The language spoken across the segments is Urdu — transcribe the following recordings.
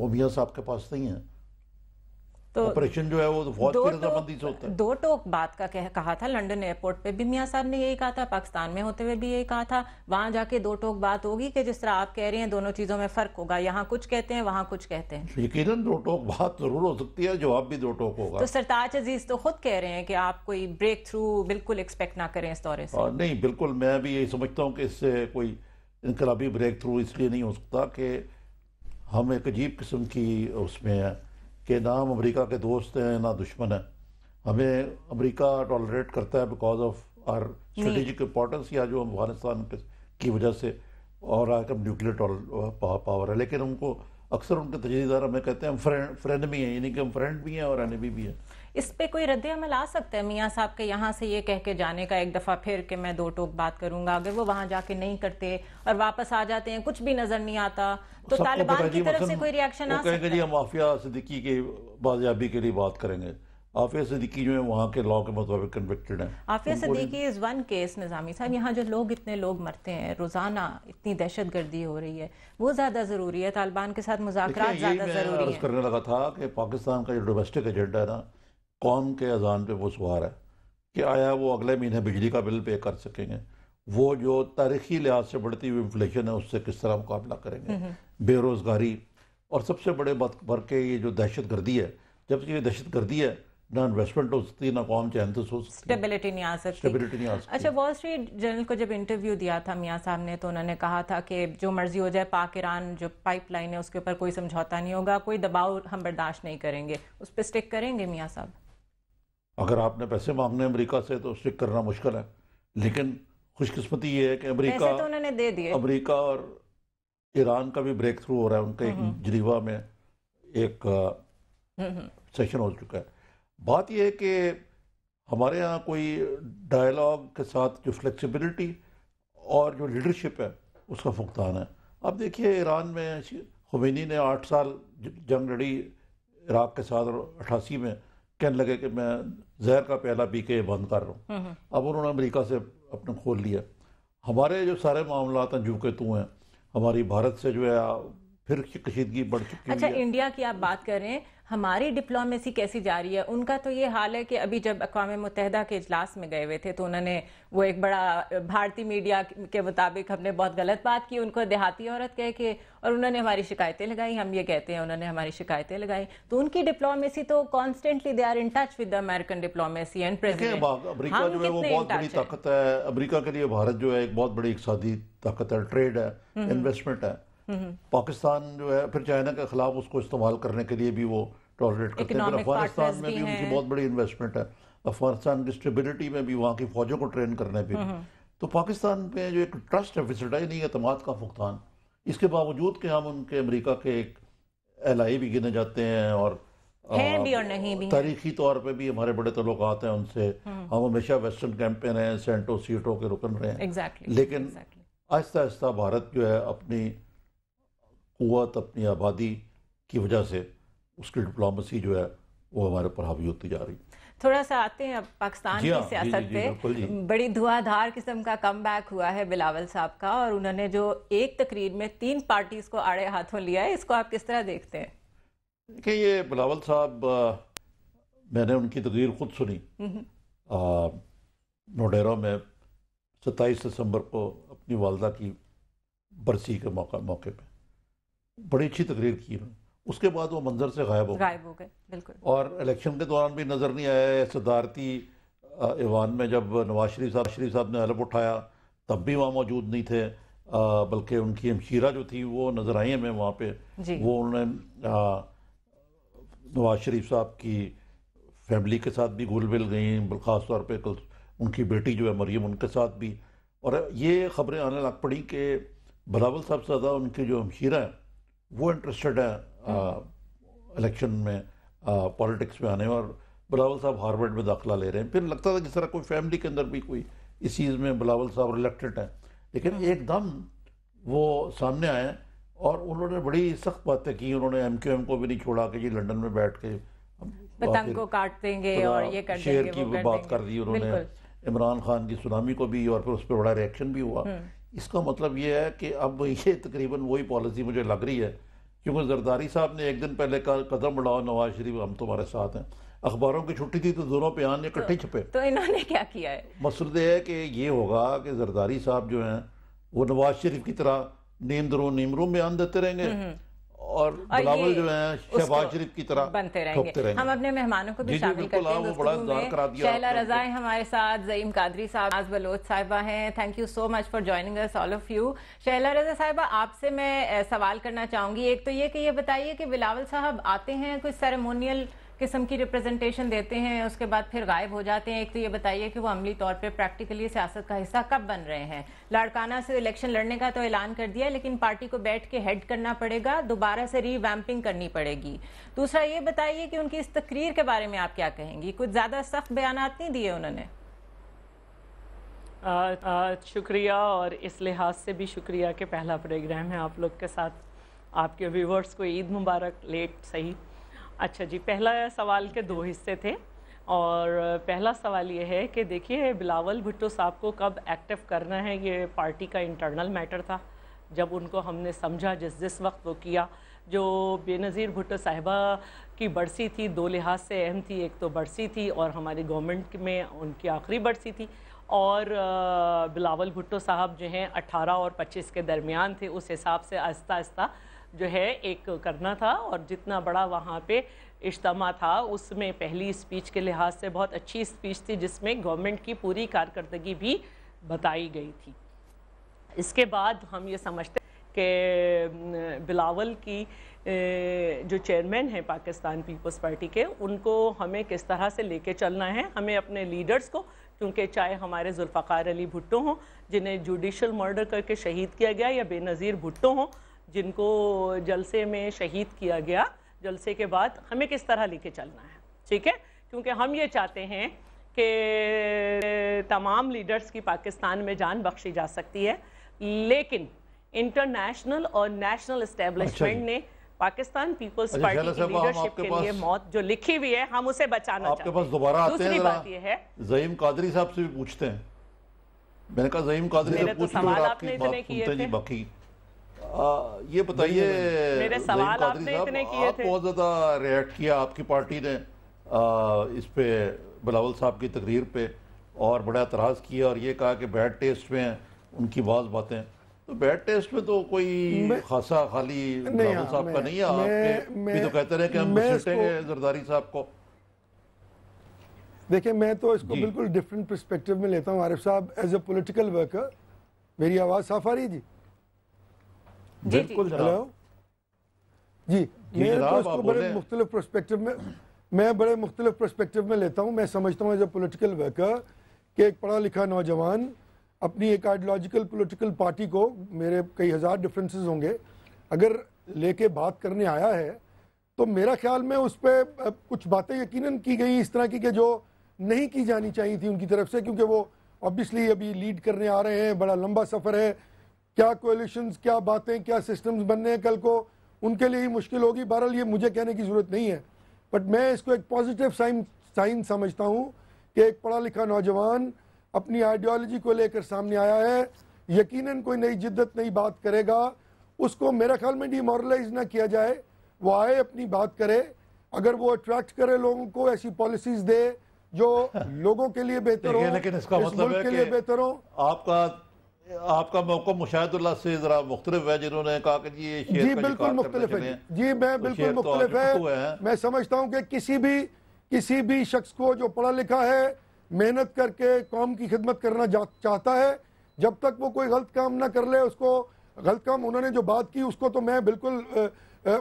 وہ میاں صاحب کے پاس نہیں ہے. تو آپریشن جو ہے وہ تو فوج کی رضامندی سے ہوتا ہے. دو ٹوک بات کا کہا تھا لنڈن ایئرپورٹ پہ بھی میاں صاحب نے یہی کہا تھا, پاکستان میں ہوتے ہوئے بھی یہی کہا تھا. وہاں جا کے دو ٹوک بات ہوگی کہ جس طرح آپ کہہ رہے ہیں دونوں چیزوں میں فرق ہوگا, یہاں کچھ کہتے ہیں وہاں کچھ کہتے ہیں. یقیناً دو ٹوک بات ضرور ہو سکتی ہے, جواب بھی دو ٹوک ہوگا. تو سرتاج عزیز تو خود کہہ رہے ہیں کہ آپ کوئی بریک تھرو بالکل ایکسپیکٹ نہ کریں اس دورے سے. نہیں بالکل, میں بھی یہی سمجھتا ہوں کہ اس سے کوئی انقلابی بریک تھرو اس لیے نہیں ہو سکتا کہ ہم ایک عجیب قسم کی اس میں ہیں کہ نہ ہم امریکہ کے دوست ہیں نہ دشمن ہیں. ہمیں امریکہ ٹالریٹ کرتا ہے because of our strategic importance, یا جو افغانستان کی وجہ سے, اور ہم نیوکلیئر پاور ہے. لیکن ان کو اکثر ان کے تجزیہ ہمیں کہتے ہیں ہم فرینڈمی ہیں, یعنی کہ ہم فرینڈ بھی ہیں اور اینیمی بھی ہیں. اس پہ کوئی رد عمل آ سکتا ہے میاں صاحب کے یہاں سے یہ کہہ کے جانے کا ایک دفعہ پھر کہ میں دو ٹوک بات کروں گا, اگر وہ وہاں جا کے نہیں کرتے اور واپس آ جاتے ہیں کچھ بھی نظر نہیں آتا تو طالبان کی طرف سے کوئی ریاکشن آ سکتا ہے؟ جی ہم عافیہ صدیقی کی بازیابی کے لیے بات کریں گے. عافیہ صدیقی جو ہے وہاں کے لاء کے مطابق کنوکٹڈ ہیں. Aafia Siddiqui is one case. Nizami صاحب یہاں جو لوگ اتنے لوگ مرتے ہیں روزانہ, اتنی دہشت گردی ہو رہی ہے, وہ زیادہ ضروری ہے, طالبان کے ساتھ مذاکرات زیادہ ضروری ہیں. عرض کرنے لگا تھا کہ پاکستان کا جو ڈومیسٹک ایجنڈا ہے نا, قوم کے اذان پہ وہ سوار ہے کہ آیا وہ اگلے مہینے بجلی کا بل پے کر سکیں گے, وہ جو تاریخی لحاظ سے بڑھتی ہوئی انفلیشن ہے اس سے کس طرح مقابلہ کریں گے, بے روزگاری, اور سب سے بڑے بات بھر کے یہ جو دہشت گردی ہے. جب یہ دہشت گردی ہے نہ انویسٹمنٹ ہو سکتی, نہ قوم چین سے ہو سکتی, اسٹیبلٹی نہیں آ سکتی. اچھا, وال اسٹریٹ جرنل کو جب انٹرویو دیا تھا میاں صاحب نے تو انہوں نے کہا تھا کہ جو مرضی ہو جائے پاک ایران جو پائپ لائن ہے اس کے اوپر کوئی سمجھوتا نہیں ہوگا, کوئی دباؤ ہم برداشت نہیں کریں گے. اس پہ اسٹک کریں گے میاں صاحب؟ اگر آپ نے پیسے مانگنے امریکہ سے تو اسٹک کرنا مشکل ہے, لیکن خوش قسمتی یہ ہے کہ پیسے تو انہوں نے دے دیے. امریکہ اور ایران کا بھی بریک تھرو ہو رہا ہے. ان کے جنیوا میں ایک سیشن ہو چکا ہے. بات یہ ہے کہ ہمارے یہاں کوئی ڈائلاگ کے ساتھ جو فلیکسیبلٹی اور جو لیڈرشپ ہے اس کا فقدان ہے. اب دیکھیے ایران میں خمینی نے 8 سال جنگ لڑی عراق کے ساتھ, اور 88 میں کہنے لگے کہ میں زہر کا پیالہ پی کے بند کر رہا ہوں. اب انہوں نے امریکہ سے اپنا کھول لیا. ہمارے جو سارے معاملات ہیں جو کہ تو ہیں, ہماری بھارت سے جو ہے پھر کشیدگی بڑھ چکی ہے. اچھا, انڈیا کی آپ بات کر رہے ہیں, ہماری ڈپلومیسی کیسی جا رہی ہے؟ ان کا تو یہ حال ہے کہ ابھی جب اقوام متحدہ کے اجلاس میں گئے ہوئے تھے تو انہوں نے وہ ایک بڑا بھارتی میڈیا کے مطابق ہم نے بہت غلط بات کی, ان کو دیہاتی عورت کہہ کے, اور انہوں نے ہماری شکایتیں لگائی. ہم یہ کہتے ہیں انہوں نے ہماری شکایتیں لگائی. تو ان کی ڈپلومیسی تو constantly they are in touch with the American diplomacy and president. امریکہ جو ہے وہ بہت بڑی طاقت ہے. امریکہ کے لیے بھارت جو ہے ایک بہت بڑی اقتصادی طاقت ہے, ٹریڈ ہے, انویسٹمنٹ ہے. پاکستان جو ہے پھر چائنا کے خلاف اس کو استعمال کرنے کے لیے بھی وہ ٹالریٹ کرتے ہیں. افغانستان میں بھی ان کی بہت بڑی انویسٹمنٹ ہے, افغانستان کی اسٹیبلٹی میں بھی, وہاں کی فوجوں کو ٹرین کرنے پہ بھی. تو پاکستان میں جو ایک ٹرسٹ ڈیفیسٹ ہے, نہیں اعتماد کا فقدان, اس کے باوجود کہ ہم ان کے امریکہ کے ایک الہی بھی گنے جاتے ہیں اور بھی اور نہیں بھی, تاریخی طور پہ بھی ہمارے بڑے تعلقات ہیں ان سے. ہم ہمیشہ ویسٹرن کیمپ پہ رہے ہیں, سینٹو سیٹو کے رکن رہے ہیں. لیکن آہستہ آہستہ بھارت جو ہے اپنی قوت, اپنی آبادی کی وجہ سے اس کی ڈپلومیسی جو ہے وہ ہمارے پر حاوی ہوتی جا رہی. تھوڑا سا آتے ہیں اب پاکستان کی سیاست پہ. بڑی دھواں دھار قسم کا کم بیک ہوا ہے بلاول صاحب کا, اور انہوں نے جو ایک تقریر میں 3 پارٹیز کو آڑے ہاتھوں لیا ہے, اس کو آپ کس طرح دیکھتے ہیں؟ کہ یہ بلاول صاحب, میں نے ان کی تقریر خود سنی نوڈیرا میں 27 دسمبر کو اپنی والدہ کی برسی کے موقع پہ. بڑی اچھی تقریر کی انہوں نے. اس کے بعد وہ منظر سے غائب ہو گئے. بالکل. اور الیکشن کے دوران بھی نظر نہیں آیا. صدارتی ایوان میں جب نواز شریف صاحب نے حلف اٹھایا تب بھی وہاں موجود نہیں تھے, بلکہ ان کی ہمشیرہ جو تھی وہ نظر آئی ہیں ہمیں وہاں پہ. وہ انہوں نے نواز شریف صاحب کی فیملی کے ساتھ بھی گھل مل گئیں, خاص طور پہ ان کی بیٹی جو ہے مریم, ان کے ساتھ بھی. اور یہ خبریں آنے لگ پڑیں کہ بلاول صاحب سے زیادہ ان کی جو ہمشیرہ ہیں وہ انٹرسٹڈ ہیں الیکشن میں, پولیٹکس میں آنے میں. اور بلاول صاحب ہارورڈ میں داخلہ لے رہے ہیں. پھر لگتا تھا جس طرح کوئی فیملی کے اندر بھی کوئی اس چیز میں بلاول صاحب ریلیکٹڈ ہیں, لیکن ایک دم وہ سامنے آئے اور انہوں نے بڑی سخت باتیں کی. انہوں نے MQM کو بھی نہیں چھوڑا کہ یہ لنڈن میں بیٹھ کے پتنگ کو کاٹ دیں گے اور یہ کر دیں گے, شیر کی بات کر دی انہوں نے. عمران خان کی سونامی کو بھی, اور پھر اس پہ بڑا ریئیکشن بھی ہوا. اس کا مطلب یہ ہے کہ اب یہ تقریباً وہی پالیسی مجھے لگ رہی ہے کیونکہ زرداری صاحب نے ایک دن پہلے کہا قدم بڑھاؤ نواز شریف ہم تمہارے ساتھ ہیں، اخباروں کی چھٹی تھی تو دونوں بیان اکٹھے چھپے. تو انہوں نے کیا کیا ہے؟ مسئلہ یہ ہے کہ یہ ہوگا کہ زرداری صاحب جو ہیں وہ نواز شریف کی طرح نیم درون نیم روم بیان دیتے رہیں گے اور بلاول جو ہیں شہباز شریف کی طرح بنتے رہیں گے. ہم اپنے مہمانوں کو بھی شامل کرتے ہیں گفتگو میں. شہلا رضا ہیں ہمارے ساتھ، زعیم قادری صاحب، ناز بلوچ صاحبہ ہیں. Thank you so much for joining اس all of you. Shehla Raza صاحبہ آپ سے میں سوال کرنا چاہوں گی. ایک تو یہ کہ یہ بتائیے کہ بلاول صاحب آتے ہیں کوئی سیریمونیل قسم کی ریپرزنٹیشن دیتے ہیں اس کے بعد پھر غائب ہو جاتے ہیں. ایک تو یہ بتائیے کہ وہ عملی طور پہ پریکٹیکلی سیاست کا حصہ کب بن رہے ہیں؟ لاڑکانہ سے الیکشن لڑنے کا تو اعلان کر دیا لیکن پارٹی کو بیٹھ کے ہیڈ کرنا پڑے گا، دوبارہ سے ری ویمپنگ کرنی پڑے گی. دوسرا یہ بتائیے کہ ان کی اس تقریر کے بارے میں آپ کیا کہیں گی؟ کچھ زیادہ سخت بیانات نہیں دیے انہوں نے؟ شکریہ، اور اس لحاظ سے بھی شکریہ کہ پہلا پروگرام ہے آپ لوگ کے ساتھ. آپ کے ویورز کو عید مبارک. لیٹ صحیح. اچھا جی، پہلا سوال کے دو حصے تھے، اور پہلا سوال یہ ہے کہ دیکھیے بلاول بھٹو صاحب کو کب ایکٹیو کرنا ہے یہ پارٹی کا انٹرنل میٹر تھا. جب ان کو ہم نے سمجھا جس وقت وہ کیا، جو بے نظیر بھٹو صاحبہ کی برسی تھی، دو لحاظ سے اہم تھی. ایک تو برسی تھی اور ہماری گورنمنٹ میں ان کی آخری برسی تھی، اور بلاول بھٹو صاحب جو ہیں 18 اور 25 کے درمیان تھے. اس حساب سے آہستہ آہستہ جو ہے ایک کرنا تھا، اور جتنا بڑا وہاں پہ اجتماع تھا اس میں پہلی اسپیچ کے لحاظ سے بہت اچھی اسپیچ تھی جس میں گورنمنٹ کی پوری کارکردگی بھی بتائی گئی تھی. اس کے بعد ہم یہ سمجھتے ہیں کہ بلاول کی جو چیئرمین ہیں پاکستان پیپلز پارٹی کے، ان کو ہمیں کس طرح سے لے کے چلنا ہے. ہمیں اپنے لیڈرز کو، کیونکہ چاہے ہمارے ذوالفقار علی بھٹو ہوں جنہیں جوڈیشل مرڈر کر کے شہید کیا گیا، یا بے نظیر بھٹو ہوں جن کو جلسے میں شہید کیا گیا، جلسے کے بعد ہمیں کس طرح لے کے چلنا ہے. ٹھیک ہے، کیونکہ ہم یہ چاہتے ہیں کہ تمام لیڈرز کی پاکستان میں جان بخشی جا سکتی ہے، لیکن انٹرنیشنل اور نیشنل اسٹیبلشمنٹ نے پاکستان پیپلز پارٹی کی لیڈرشپ کے لیے موت جو لکھی ہوئی ہے ہم اسے بچانا چاہتے ہیں. آپ کے پاس دوبارہ آتے ہیں، دوسری بات یہ ہے زعیم قادری صاحب سے بھی پوچھتے ہیں. میں نے کہا زعیم قادری سے پوچھ لوں اور آپ کی بات سنتے جی. باقی یہ بتائیے زعیم قادری صاحب، آپ بہت زیادہ ریئیکٹ کیا آپ کی پارٹی نے اس پہ بلاول صاحب کی تقریر پہ، اور بڑا اعتراض کیا اور یہ کہا کہ بیڈ ٹیسٹ میں ہیں ان کی بعض باتیں. تو بیڈ ٹیسٹ میں تو کوئی خاصا خالی بلاول صاحب کا نہیں ہے. آپ بھی تو کہتے رہے کہ ہم گھسیٹیں گے زرداری صاحب کو. دیکھیں میں تو اس کو بالکل ڈیفرنٹ پرسپیکٹیو میں لیتا ہوں عارف صاحب. ایز اے پولیٹیکل ورکر میری آواز صاف آ رہی ہے؟ جی بالکل ہیلو جی. میں تو اس کو بڑے مختلف پرسپیکٹیو میں لیتا ہوں. میں سمجھتا ہوں ایز اے پولیٹیکل ورکر کہ ایک پڑھا لکھا نوجوان اپنی ایک آئیڈیالوجیکل پولیٹیکل پارٹی کو، میرے کئی ہزار ڈفرینسز ہوں گے، اگر لے کے بات کرنے آیا ہے تو میرا خیال میں اس پہ کچھ باتیں یقیناً کی گئی اس طرح کی کہ جو نہیں کی جانی چاہیے تھی ان کی طرف سے، کیونکہ وہ obviously ابھی لیڈ کرنے آ رہے ہیں. بڑا لمبا سفر ہے، کیا کولیشنز، کیا باتیں، کیا سسٹمز بننے ہیں کل کو، ان کے لیے ہی مشکل ہوگی. بہرحال یہ مجھے کہنے کی ضرورت نہیں ہے، بٹ میں اس کو ایک پازیٹیو سائن سمجھتا ہوں کہ ایک پڑھا لکھا نوجوان اپنی آئیڈیالوجی کو لے کر سامنے آیا ہے. یقیناً کوئی نئی جدت نئی بات کرے گا، اس کو میرا خیال میں ڈی مورلائز نہ کیا جائے. وہ آئے اپنی بات کرے، اگر وہ اٹریکٹ کرے لوگوں کو، ایسی پالیسیز دے جو لوگوں کے لیے بہتر ہو، لیکن اس کا مطلب ہے کہ آپ کا موقع مشاہد اللہ سے ذرا مختلف ہے، جنہوں نے کہا کہ جی یہ شیئر جی بالکل مختلف ہے. جی میں بالکل مختلف ہے. میں سمجھتا ہوں کہ کسی بھی شخص کو جو پڑھا لکھا ہے، محنت کر کے قوم کی خدمت کرنا چاہتا ہے، جب تک وہ کوئی غلط کام نہ کر لے، اس کو غلط کام انہوں نے جو بات کی اس کو تو میں بالکل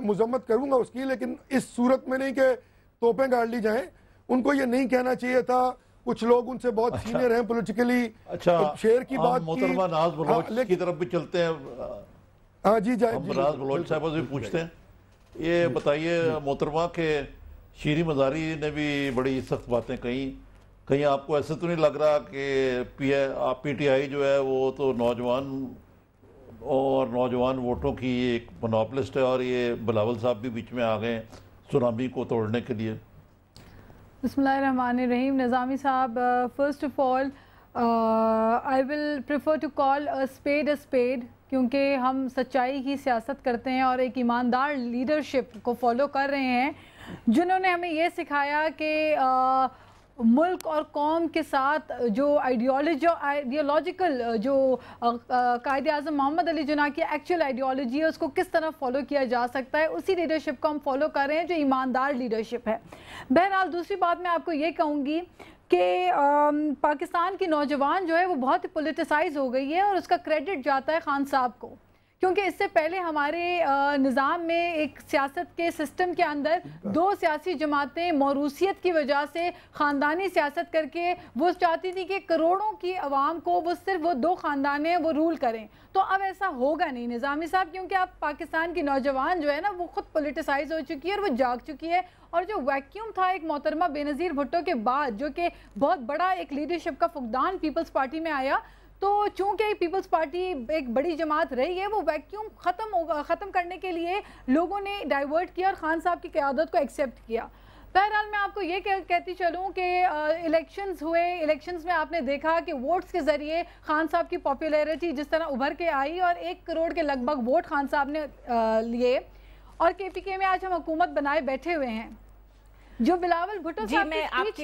مذمت کروں گا اس کی، لیکن اس صورت میں نہیں کہ توپیں گاڑ لی جائیں. ان کو یہ نہیں کہنا چاہیے تھا. کچھ لوگ ان سے بہت سینئر ہیں پولیٹیکلی. شیئر کی بات محترمہ ناز بلوچ کی طرف بھی چلتے ہیں. ہاں جی جائیں. ہم ناز بلوچ صاحبہ سے بھی پوچھتے ہیں. یہ بتائیے محترمہ کہ شیریں مزاری نے بھی بڑی سخت باتیں کہیں آپ کو ایسے تو نہیں لگ رہا کہ پی ٹی آئی جو ہے وہ تو نوجوان ووٹوں کی ایک مونوپلسٹ ہے، اور یہ بلاول صاحب بھی بیچ میں آ گئے سونامی کو توڑنے کے لیے؟ بسم اللہ الرحمن الرحیم. Nizami sahab, first of all I will prefer to call a spade کیونکہ ہم سچائی کی سیاست کرتے ہیں اور ایک ایماندار لیڈرشپ کو فالو کر رہے ہیں جنہوں نے ہمیں یہ سکھایا کہ ملک اور قوم کے ساتھ جو آئیڈیالوجیکل جو قائد اعظم محمد علی جناح کی ایکچوئل آئیڈیالوجی ہے اس کو کس طرح فالو کیا جا سکتا ہے، اسی لیڈرشپ کو ہم فالو کر رہے ہیں جو ایماندار لیڈرشپ ہے. بہرحال دوسری بات میں آپ کو یہ کہوں گی کہ پاکستان کی نوجوان جو ہے وہ بہت پولیٹیسائز ہو گئی ہے اور اس کا کریڈٹ جاتا ہے خان صاحب کو، کیونکہ اس سے پہلے ہمارے نظام میں ایک سیاست کے سسٹم کے اندر دو سیاسی جماعتیں موروثیت کی وجہ سے خاندانی سیاست کر کے وہ چاہتی تھی کہ کروڑوں کی عوام کو وہ صرف وہ دو خاندان ہیں وہ رول کریں. تو اب ایسا ہوگا نہیں نظامی صاحب، کیونکہ اب پاکستان کی نوجوان جو ہے نا وہ خود پولیٹیسائز ہو چکی ہے اور وہ جاگ چکی ہے. اور جو ویکیوم تھا ایک محترمہ بے نظیر بھٹو کے بعد جو کہ بہت بڑا ایک لیڈرشپ کا فقدان پیپلز پارٹی میں آیا، تو چونکہ پیپلز پارٹی ایک بڑی جماعت رہی ہے وہ ویکیوم ختم کرنے کے لیے لوگوں نے ڈائیورٹ کیا اور خان صاحب کی قیادت کو ایکسیپٹ کیا. بہرحال میں آپ کو یہ کہتی چلوں کہ الیکشنز ہوئے، الیکشنز میں آپ نے دیکھا کہ ووٹس کے ذریعے خان صاحب کی پاپولیرٹی جس طرح ابھر کے آئی اور 1 کروڑ کے لگ بھگ ووٹ خان صاحب نے لیے، اور کے پی کے میں آج ہم حکومت بنائے بیٹھے ہوئے ہیں. جو بلاول بھٹو صاحب میں آپ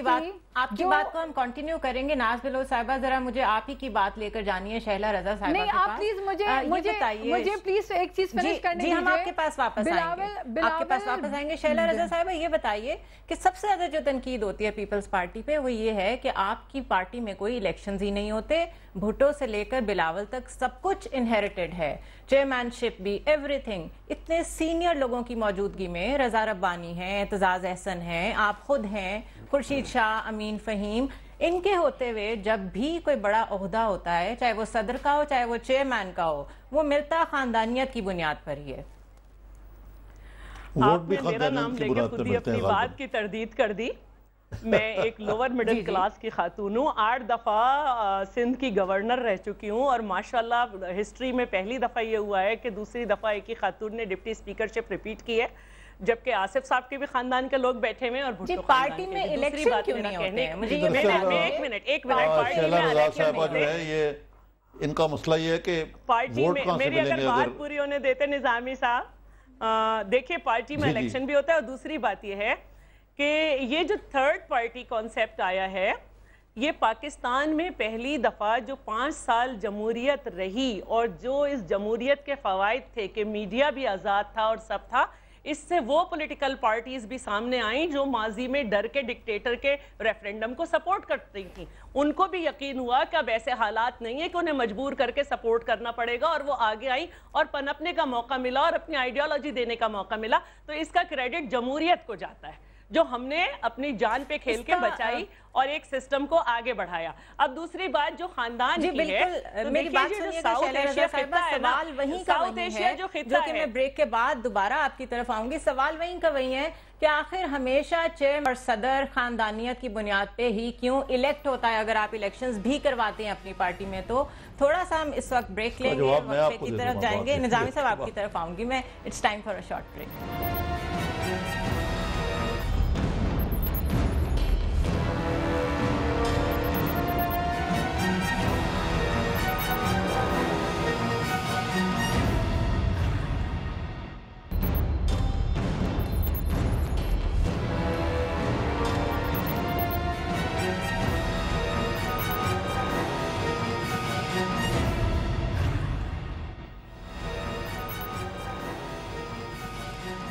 کی بات کو ہم کنٹینیو کریں گے. ناز بلوچ صاحبہ ذرا مجھے آپ ہی کی بات لے کر جانی ہے شہلا رضا صاحبہ نہیں، آپ پلیز مجھے پلیز ایک چیز فنش کرنے دیجئے. ہم آپ کے پاس واپس آئیں گے. شہلا رضا صاحبہ یہ بتائیے کہ سب سے زیادہ جو تنقید ہوتی ہے پیپلز پارٹی پہ وہ یہ ہے کہ آپ کی پارٹی میں کوئی الیکشنز ہی نہیں ہوتے، بھٹو سے لے کر بلاول تک سب کچھ انہیریٹڈ ہے، چیئرمین شپ بھی، ایوری تھنگ. اتنے سینئر لوگوں کی موجودگی میں رضا ربانی ہیں، اعتزاز احسن ہیں، آپ خود ہیں، خورشید شاہ، امین فہیم، ان کے ہوتے ہوئے جب بھی کوئی بڑا عہدہ ہوتا ہے چاہے وہ صدر کا ہو چاہے وہ چیئرمین کا ہو، وہ ملتا خاندانیت کی بنیاد پر ہی ہے. آپ نے میرا نام لے کے خود ہی اپنی بات کی تردید کر دی. میں ایک لوور مڈل کلاس کی خاتون ہوں، 8 دفعہ سندھ کی گورنر رہ چکی ہوں، اور ماشاءاللہ ہسٹری میں پہلی دفعہ یہ ہوا ہے کہ دوسری دفعہ ایک ہی خاتون نے ڈپٹی اسپیکرشپ ریپیٹ کی ہے، جبکہ آصف صاحب کے بھی خاندان کے لوگ بیٹھے ہوئے اور بھٹو پارٹی میں الیکشن کیوں نہیں ہوتے ہیں؟ مجھے ایک منٹ شہلا رضا صاحبہ جو ہے یہ ان کا مسئلہ یہ ہے کہ پارٹی میں میری اگر بات پوری ہونے دیتے نظامی صاحب، دیکھیں پارٹی میں الیکشن بھی ہوتا ہے، اور دوسری بات یہ ہے کہ یہ جو تھرڈ پارٹی کانسیپٹ آیا ہے یہ پاکستان میں پہلی دفعہ جو 5 سال جمہوریت رہی اور جو اس جمہوریت کے فوائد تھے کہ میڈیا بھی آزاد تھا اور سب تھا، اس سے وہ پولیٹیکل پارٹیز بھی سامنے آئیں جو ماضی میں ڈر کے ڈکٹیٹر کے ریفرینڈم کو سپورٹ کرتی تھیں. ان کو بھی یقین ہوا کہ اب ایسے حالات نہیں ہیں کہ انہیں مجبور کر کے سپورٹ کرنا پڑے گا، اور وہ آگے آئیں اور پنپنے کا موقع ملا اور اپنی آئیڈیالوجی دینے کا موقع ملا. تو اس کا کریڈٹ جمہوریت کو جاتا ہے جو ہم نے اپنی جان پہ کھیل کے بچائی اور ایک سسٹم کو آگے بڑھایا. اب دوسری بات جو خاندان کی ہے، میری بات سنیے گا شہلا رضا صاحبہ، سوال وہیں کا وہیں ہے جو کہ میں بریک کے بعد دوبارہ آپ کی طرف آؤں گی. سوال وہیں کا وہیں ہے کہ آخر ہمیشہ چیئرمین اور صدر خاندانیت کی بنیاد پہ ہی کیوں الیکٹ ہوتا ہے؟ اگر آپ الیکشنز بھی کرواتے ہیں اپنی پارٹی میں تو تھوڑا سا ہم اس وقت بریک لیں گے، وقفے کی طرف جائیں گے. نظامی صاحب آپ کی طرف آؤں گی میں. It's time for a short break.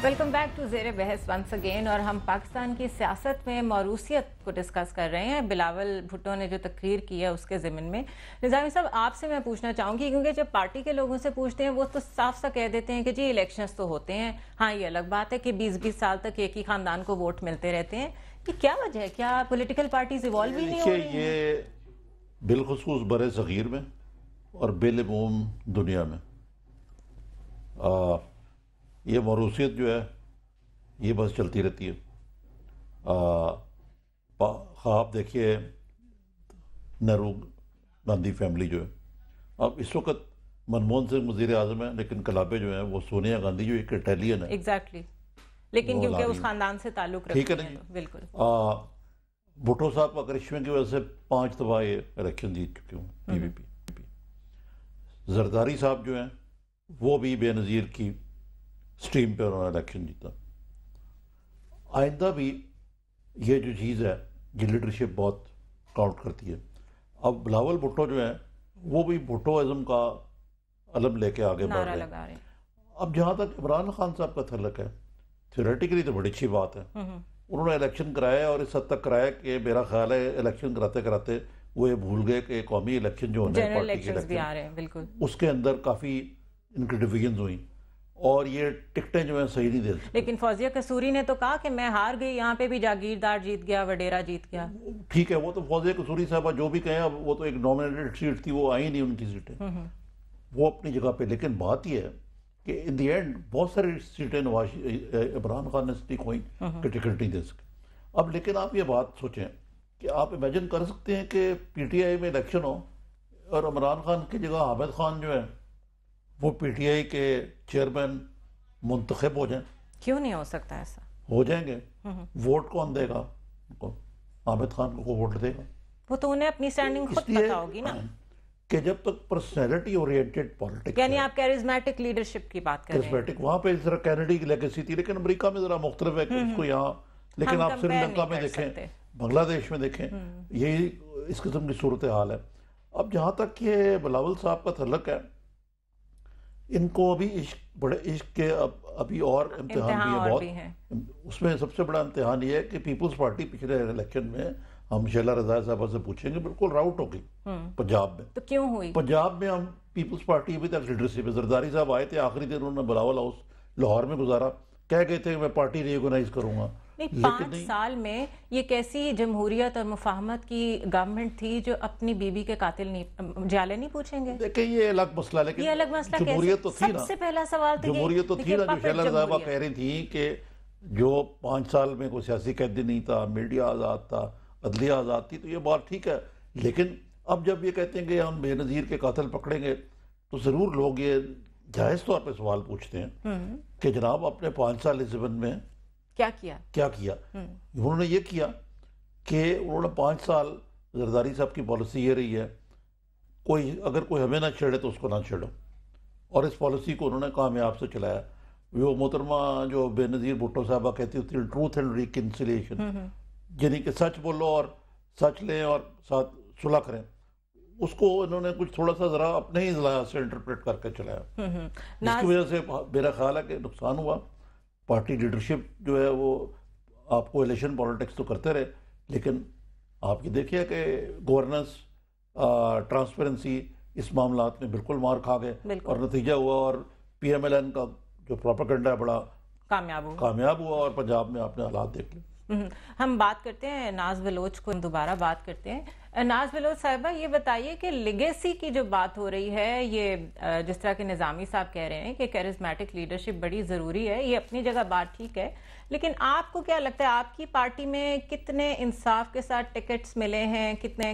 Welcome back to زیر بحث ونس اگین. اور ہم پاکستان کی سیاست میں موروثیت کو ڈسکس کر رہے ہیں. بلاول بھٹو نے جو تقریر کی ہے اس کے ضمن میں نظامی صاحب آپ سے میں پوچھنا چاہوں گی، کیونکہ جب پارٹی کے لوگوں سے پوچھتے ہیں وہ تو صاف سا کہہ دیتے ہیں کہ جی الیکشنز تو ہوتے ہیں، ہاں یہ الگ بات ہے کہ 20-20 سال تک ایک ہی خاندان کو ووٹ ملتے رہتے ہیں. یہ کیا وجہ ہے؟ کیا پولیٹیکل پارٹیز ایوالو ہی نہیں ہو رہی ہیں؟ یہ بالخصوص بر صغیر میں اور بالعموم دنیا میں یہ موروثیت جو ہے یہ بس چلتی رہتی ہے. خواب دیکھیے نہرو گاندھی فیملی جو ہے، اب اس وقت منموہن سنگھ وزیر اعظم ہیں لیکن کلابے جو ہیں وہ سونیا گاندھی جو ایک اٹیلین ہے ایگزیکٹلی، لیکن کیونکہ اس خاندان سے تعلق رکھتے ہیں. بالکل بھٹو صاحب کا کرشمے کی وجہ سے 5 دفعہ یہ الیکشن جیت چکے ہوں پی پی پی. زرداری صاحب جو ہیں وہ بھی بے نظیر کی سٹریم پہ انہوں نے الیکشن جیتا. آئندہ بھی یہ جو چیز ہے یہ لیڈرشپ بہت کاؤنٹ کرتی ہے. اب بلاول بھٹو جو ہیں وہ بھی بھٹو ازم کا علم لے کے آگے بڑھ رہے ہیں. اب جہاں تک عمران خان صاحب کا تعلق ہے تھیوریٹیکلی تو بڑی اچھی بات ہے, انہوں نے الیکشن کرایا اور اس حد تک کرایا کہ میرا خیال ہے الیکشن کراتے کراتے وہ یہ بھول گئے کہ قومی الیکشن جو ہونے ہیں پارٹی کے الیکشن اس کے اندر کافی ان کی ڈویژنز ہوئیں اور یہ ٹکٹیں جو ہیں صحیح نہیں دے سکتے. لیکن فوزیہ قصوری نے تو کہا کہ میں ہار گئی, یہاں پہ بھی جاگیردار جیت گیا, وڈیرا جیت گیا. ٹھیک ہے, وہ تو فوزیہ قصوری صاحبہ جو بھی کہیں, اب وہ تو ایک نومینیٹڈ سیٹ تھی, وہ آئی نہیں ان کی سیٹیں, وہ اپنی جگہ پہ. لیکن بات یہ ہے کہ ان دی اینڈ بہت ساری سیٹیں عمران خان نے اسٹیک ہوئیں کہ ٹکٹ نہیں دے سکے. اب لیکن آپ یہ بات سوچیں کہ آپ امیجن کر سکتے ہیں کہ پی ٹی آئی میں الیکشن ہو اور عمران خان کی جگہ حامد خان جو ہے وہ پی ٹی آئی کے چیئرمین منتخب ہو جائیں؟ کیوں نہیں ہو سکتا ایسا؟ ہو جائیں گے. ووٹ کون دے گا؟ حامد خان کو ووٹ دے گا. وہ تو انہیں اپنی سٹینڈنگ خود پتہ ہوگی نا کہ جب تک پرسنالٹی اورینٹڈ پالیٹکس, یعنی آپ کیریزمیٹک لیڈرشپ کی بات کر رہے ہیں. کیریزمیٹک وہاں پہ اس طرح کینیڈی کی لیگیسی تھی, لیکن امریکہ میں ذرا مختلف ہے کہ اس کو یہاں, لیکن آپ سری لنکا میں دیکھیں, بنگلہ دیش میں دیکھیں, یہی اس قسم کی صورتحال ہے. اب جہاں تک یہ بلاول صاحب کا تعلق ہے, ان کو ابھی عشق, بڑے عشق کے ابھی اور امتحان بھی ہے بہت. اس میں سب سے بڑا امتحان یہ ہے کہ پیپلز پارٹی پچھلے الیکشن میں, ہم شیلہ رضا صاحبہ سے پوچھیں گے, بالکل راؤٹ ہو گئی پنجاب میں. تو کیوں ہوئی پنجاب میں؟ ہم پیپلز پارٹی ابھی تک لیڈرشپ ہے. زرداری صاحب آئے تھے, آخری دن انہوں نے بلاول ہاؤس لاہور میں گزارا, کہہ گئے تھے کہ میں پارٹی ریگنائز کروں گا. 5 سال میں یہ کیسی جمہوریت اور مفاہمت کی گورنمنٹ تھی جو اپنی بیوی کے قاتل نہیں جالے نہیں پوچھیں گے؟ دیکھیں یہ الگ مسئلہ, لیکن یہ الگ مسئلہ جمہوریت تو تھی نا. سب سے پہلا سوال تو جمہوریت تو تھی نا, جو شیلہ رضا کہہ رہی تھی کہ جو 5 سال میں کوئی سیاسی قیدی نہیں تھا, میڈیا آزاد تھا, عدلیہ آزاد تھی, تو یہ بات ٹھیک ہے. لیکن اب جب یہ کہتے ہیں کہ ہم بے نظیر کے قاتل پکڑیں گے, تو ضرور لوگ یہ جائز طور پہ سوال پوچھتے ہیں کہ جناب اپنے 5 سال الیزبتھ میں کیا کیا. انہوں نے یہ کیا کہ انہوں نے 5 سال, زرداری صاحب کی پالیسی یہ رہی ہے اگر کوئی ہمیں نہ چھیڑے تو اس کو نہ چھیڑو, اور اس پالیسی کو انہوں نے کامیاب سے چلایا. وہ محترمہ جو بے نظیر بھٹو صاحبہ کہتی ہوتی ہے ٹروتھ اینڈ ریکنسیلیشن, یعنی کہ سچ بولو اور سچ لیں اور ساتھ صلح کریں, اس کو انہوں نے کچھ تھوڑا سا ذرا اپنے ہی ذرائع سے انٹرپریٹ کر کے چلایا, جس کی وجہ سے میرا خیال ہے کہ نقصان ہوا. پارٹی لیڈرشپ جو ہے وہ آپ کو الیکشن پالیٹکس تو کرتے رہے, لیکن آپ یہ دیکھیے کہ گورننس, ٹرانسپیرنسی اس معاملات میں بالکل مار کھا گئے, اور نتیجہ ہوا, اور پی ایم ایل این کا جو پروپیگنڈا ہے بڑا کامیاب ہوا, اور پنجاب میں آپ نے حالات دیکھ لیں. ہم بات کرتے ہیں ناز بلوچ کو, دوبارہ بات کرتے ہیں. ناز بلوچ صاحبہ, یہ بتائیے کہ لیگیسی کی جو بات ہو رہی ہے, یہ جس طرح کہ نظامی صاحب کہہ رہے ہیں کہ کیریزمیٹک لیڈرشپ بڑی ضروری ہے, یہ اپنی جگہ بات ٹھیک ہے, لیکن آپ کو کیا لگتا ہے آپ کی پارٹی میں کتنے انصاف کے ساتھ ٹکٹس ملے ہیں,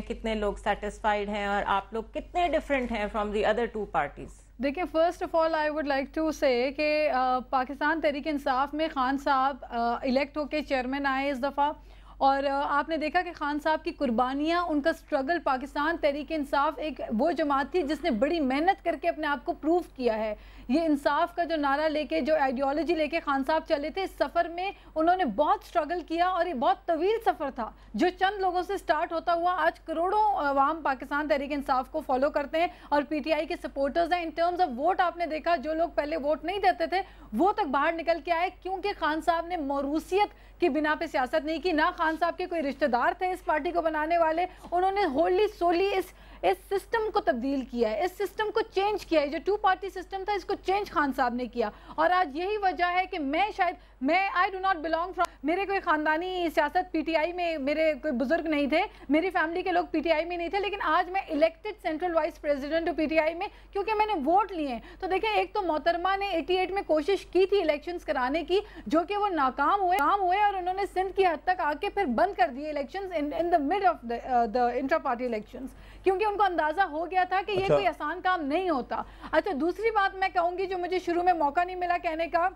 کتنے لوگ سیٹسفائیڈ ہیں, اور آپ لوگ کتنے ڈیفرنٹ ہیں فرام دی ادر 2 پارٹیز؟ دیکھیں, first of all I would like to say کہ پاکستان تحریک انصاف میں خان صاحب الیکٹ ہو کے چیئرمین آئے اس دفعہ, اور آپ نے دیکھا کہ خان صاحب کی قربانیاں, ان کا سٹرگل, پاکستان تحریک انصاف ایک وہ جماعت تھی جس نے بڑی محنت کر کے اپنے آپ کو پروف کیا ہے. یہ انصاف کا جو نعرہ لے کے, جو آئیڈیالوجی لے کے خان صاحب چلے تھے, اس سفر میں انہوں نے بہت سٹرگل کیا, اور یہ بہت طویل سفر تھا جو چند لوگوں سے سٹارٹ ہوتا ہوا آج کروڑوں عوام پاکستان تحریک انصاف کو فالو کرتے ہیں اور پی ٹی آئی کے سپورٹرز ہیں. ان ٹرمز آف ووٹ آپ نے دیکھا, جو لوگ پہلے ووٹ نہیں دیتے تھے وہ تک باہر نکل کے آئے, کیونکہ خان صاحب نے موروثیت کی بنا پہ سیاست نہیں کی. نہ خان صاحب کے کوئی رشتہ دار تھے اس پارٹی کو بنانے والے, انہوں نے ہوللی سولی اس سسٹم کو تبدیل کیا ہے, اس سسٹم کو چینج کیا ہے. جو 2 پارٹی سسٹم تھا اس کو چینج خان صاحب نے کیا, اور آج یہی وجہ ہے کہ میں I do not belong from, میرے کوئی خاندانی سیاست پی ٹی آئی میں, میرے کوئی بزرگ نہیں تھے, میری فیملی کے لوگ پی ٹی آئی میں نہیں تھے, لیکن آج میں الیکٹڈ سینٹرل وائس پریزیڈنٹ ہوں پی ٹی آئی میں, کیونکہ میں نے ووٹ لیے ہیں. تو دیکھیں, ایک تو محترمہ نے 88 میں کوشش کی تھی الیکشنز کرانے کی, جو کہ وہ ناکام ہوئے, اور انہوں نے سندھ کی حد تک آ کے پھر بند کر دیے elections in the mid of the intra party elections, کیونکہ ان کو اندازہ ہو گیا تھا کہ یہ کوئی آسان کام نہیں ہوتا. اچھا, دوسری بات میں کہوں گی جو مجھے شروع میں موقع نہیں ملا کہنے کا,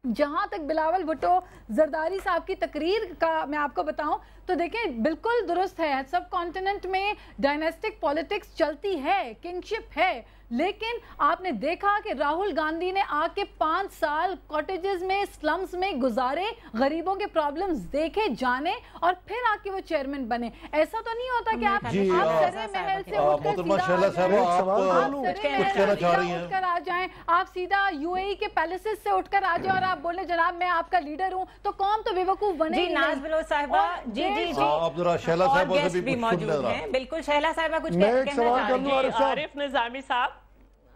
جہاں تک بلاول بھٹو زرداری صاحب کی تقریر کا میں آپ کو بتاؤں تو دیکھیں بالکل درست ہے، سب کانٹیننٹ میں ڈائنیسٹک پولیٹکس چلتی ہے، کنگشپ ہے، لیکن آپ نے دیکھا کہ راہل گاندھی نے آ کے 5 سال کاٹیجز میں سلمز میں گزارے، غریبوں کے پرابلمز دیکھے جانے اور پھر آ کے وہ چیئرمین بنے. ایسا تو نہیں ہوتا کہ آپ سرے محل سے اٹھ کر آ جائیں، آپ سیدھا یو اے ای کے پیلسز سے اٹھ کر آ جائیں اور آپ بولے جناب میں آپ کا لیڈر ہوں، تو قوم تو بے وقوف بنے. جی ناز بلوچ صاحبہ، جی جی جی آپ ذرا شہلا صاحبہ سے بھی موجود ہیں. بالکل شہلا صاحبہ کچھ میں ایک سوال کر لوں عارف صاحب. عارف نظامی صاحب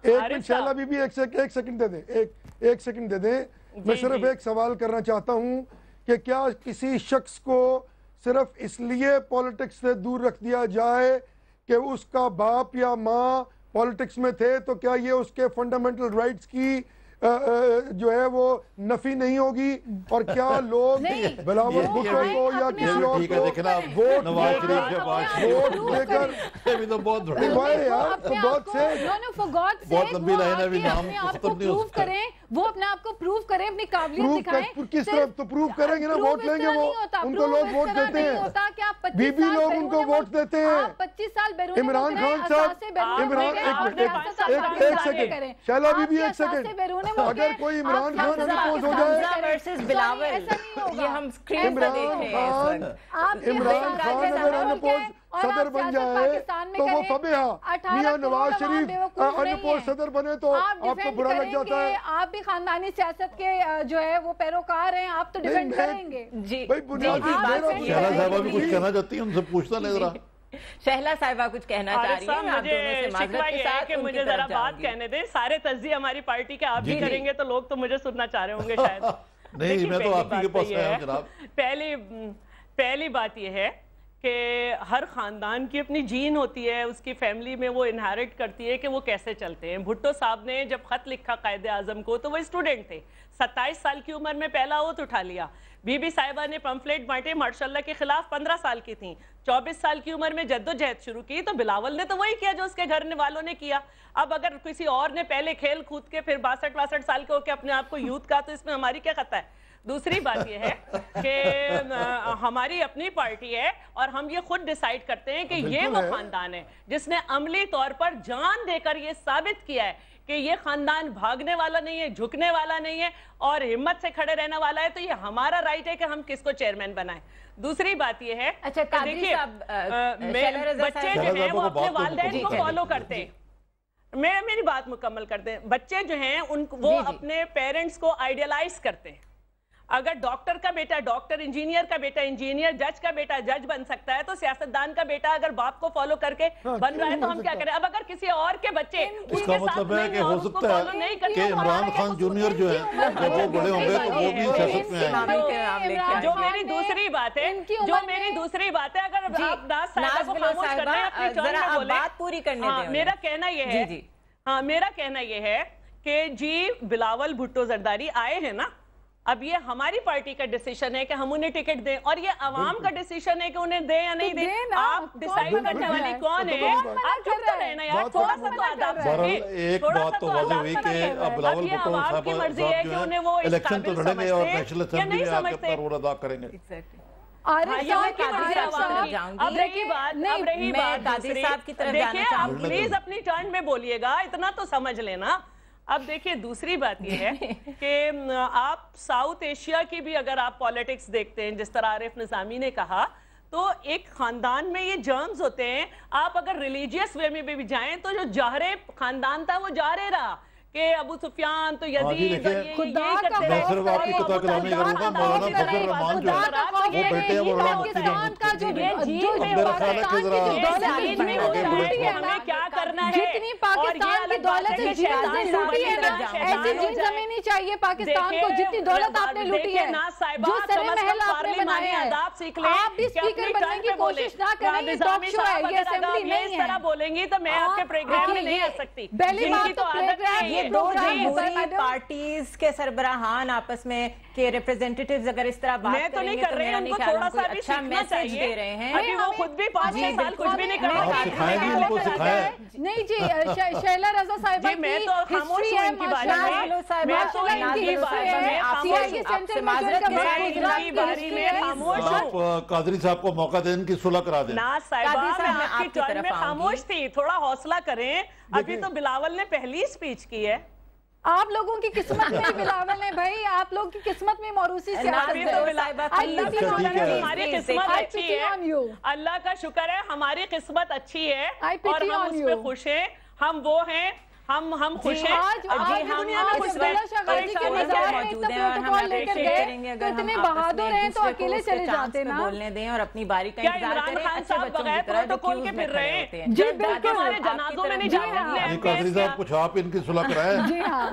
ایک منٹ شہلا بی بی ایک سیکنڈ دے دیں، ایک سیکنڈ دے دیں. میں صرف ایک سوال کرنا چاہتا ہوں کہ کیا کسی شخص کو صرف اس لیے پولیٹکس سے دور رکھ دیا جائے کہ اس کا باپ یا ماں پولیٹکس میں تھے تو کیا یہ اس کے فنڈامنٹل رائٹس کی جو ہے وہ نفی نہیں ہوگی؟ اور کیا لوگ بلاول بھٹو کو یا کسی اور کو ووٹ دے کر بہت لمبی لائن ہے بھی نام ختم نہیں ہو سکتا. وہ اپنے آپ کو پروف کریں، اپنی قابلیت دکھائیں. کس طرح تو پروف کریں گے نا، ووٹ لیں گے وہ، ان کو لوگ ووٹ دیتے ہیں، بی بی لوگ ان کو ووٹ دیتے ہیں. 25 سال بیرون عمران خان صاحب، عمران ایک سیکنڈ شہلا بی بی ایک سیکنڈ، اگر کوئی عمران خان اپوز ہو جائے، عمران خان اگر انپوز صدر بن جائے تو وہ فبیہا، میاں نواز شریف انپوز صدر بنے تو آپ کو برا لگ جاتا ہے. آپ بھی خاندانی سیاست کے جو ہے وہ پیروکار ہیں، آپ تو ڈیفینڈ کریں گے. جی شہلا صاحبہ بھی کچھ کہنا چاہتی ہیں، ان سے پوچھتا لے ذرا. شہلا صاحبہ کچھ کہنا چاہ رہی ہیں. مجھے شکوہ یہ ہے کہ مجھے ذرا بات کہنے دیں. سارے تجزیے ہماری پارٹی کے آپ بھی کریں گے تو لوگ تو مجھے سننا چاہ رہے ہوں گے شاید. نہیں میں تو آپ ہی کے پاس آیا ہوں جناب. پہلی بات یہ ہے کہ ہر خاندان کی اپنی جین ہوتی ہے، اس کی فیملی میں وہ انہیرٹ کرتی ہے کہ وہ کیسے چلتے ہیں. بھٹو صاحب نے جب خط لکھا قائد اعظم کو تو وہ اسٹوڈنٹ تھے، 27 سال کی عمر میں پہلا اوتھ اٹھا لیا. بی بی صاحبہ نے پمفلیٹ بانٹے مارشاء اللہ کے خلاف، 15 سال کی تھیں. 24 سال کی عمر میں جدوجہد شروع کی تو بلاول نے تو وہی کیا جو اس کے گھر والوں نے کیا. اب اگر کسی اور نے پہلے کھیل کود کے پھر 62 سال کے ہو کے اپنے آپ کو یوتھ کا، تو اس میں ہماری کیا خطا ہے؟ دوسری بات یہ ہے کہ ہماری اپنی پارٹی ہے اور ہم یہ خود ڈیسائیڈ کرتے ہیں کہ یہ وہ خاندان ہے جس نے عملی طور پر جان دے کر یہ ثابت کیا ہے کہ یہ خاندان بھاگنے والا نہیں ہے، جھکنے والا نہیں ہے اور ہمت سے کھڑے رہنے والا ہے. تو یہ ہمارا رائٹ ہے کہ ہم کس کو چیئرمین بنائیں. دوسری بات یہ ہے دیکھیے بچے جو ہیں وہ اپنے والدین کو فالو کرتے ہیں. میری بات مکمل کرتے ہیں. بچے جو ہیں وہ اپنے پیرنٹس کو آئیڈیلائز کرتے ہیں. اگر ڈاکٹر کا بیٹا ڈاکٹر، انجینئر کا بیٹا انجینئر، جج کا بیٹا جج بن سکتا ہے تو سیاستدان کا بیٹا اگر باپ کو فالو کر کے بن رہا ہے تو ہم کیا کریں؟ اب اگر کسی اور کے بچے اس کا مطلب ہے کہ ہو سکتا ہے کہ عمران خان جونیئر جو ہے جب وہ بڑے ہوں گے تو وہ بھی سیاست میں آئیں گے. جو میری دوسری بات ہے اگر آپ ناز صاحبہ کو خاموش کرتے ہیں اپنی ٹرن میں بولیں. بات پوری کرنے دیں. میرا کہنا یہ ہے کہ جی بلاول بھٹو زرداری آئے ہیں نا، اب یہ ہماری پارٹی کا ڈیسیشن ہے کہ ہم انہیں ٹکٹ دیں اور یہ عوام کا ڈیسیشن ہے کہ انہیں دیں یا نہیں دیں. آپ ڈیسائیڈ کرنے والی کون ہے؟ آپ چپ تو رہنا یار، تھوڑا سا تو آداب سکے. ایک بات تو واضح ہوئی کہ اب بلاول بھٹو صاحب جو ہے الیکشن تو لڑیں گے اور نیشنل اسمبلی میں آ کے اپنا رول ادا کریں گے. اب رہی بات دیکھیں آپ پلیز اپنی ٹرن میں بولیے گا، اتنا تو سمجھ لینا. اب دیکھیں دوسری بات یہ ہے کہ آپ ساؤتھ ایشیا کی بھی اگر آپ پولیٹکس دیکھتے ہیں جس طرح عارف نظامی نے کہا تو ایک خاندان میں یہ جرمز ہوتے ہیں. آپ اگر ریلیجیس وے میں بھی جائیں تو جو جاہرے خاندان تھا وہ جارے رہا کہ ابو سفیان تو یزید میں صرف آپ کی قطع کلامی کروں گا. مولانا فضل الرحمان جو ہے وہ بیٹے ہیں وہ پاکستان کا جو میرا خیال ہے کہ ذرا ہمیں کیا کرنا ہے، جتنی پاکستان کی دولت لوٹی ہے نا ایسی جن زمینی چاہیے پاکستان کو جتنی دولت آپ نے لوٹی ہے. جو سرے محل آپ نے بنائے ہیں آپ بھی سپیکر بننے کی کوشش نہ کریں. یہ ٹاک شو ہے، یہ اسمبلی نہیں ہے. اس طرح بولیں گی تو میں آپ کے پروگرام میں نہیں آ سکتی. پہلی بات تو پروگرام یہ دو جمہوری پارٹیز کے سربراہان آپس میں کہ ریپریزنٹیٹیوز اگر اس طرح بات کریں گے تو میرا نہیں خیال ان کو اچھا میسج دے رہے ہیں. ابھی وہ خود بھی 5-6 سال کچھ بھی نہیں کر رہے. نہیں جی شیلا رضا صاحبہ میں تو خاموش ہوں ان کی باری میں خاموش ہوں. قادری صاحب کو موقع دیں ان کی صلح کرا دیں. ناز صاحبہ میں آپ کی ٹرن میں خاموش تھی, تھوڑا حوصلہ کریں. ابھی تو بلاول نے پہلی سپیچ کی ہے. آپ لوگوں کی قسمت میں بلاول نے بھائی, آپ لوگ کی قسمت میں موروثی سیاست ہماری قسمت اچھی ہے, اللہ کا شکر ہے ہماری قسمت اچھی ہے اور ہم اس پہ خوش ہیں. ہم وہ ہیں, ہم خوش ہیں. اتنے بہادر ہیں تو اکیلے چلے جاتے نا, بولنے دیں اور اپنی باری کا انتظار کریں. خان صاحب بغیر پروٹوکول کے پھر رہے ہیں, جب ہمارے جنازوں میں نہیں جاتے. قادری صاحب کچھ آپ ان کی صلح کرائیں. جی ہاں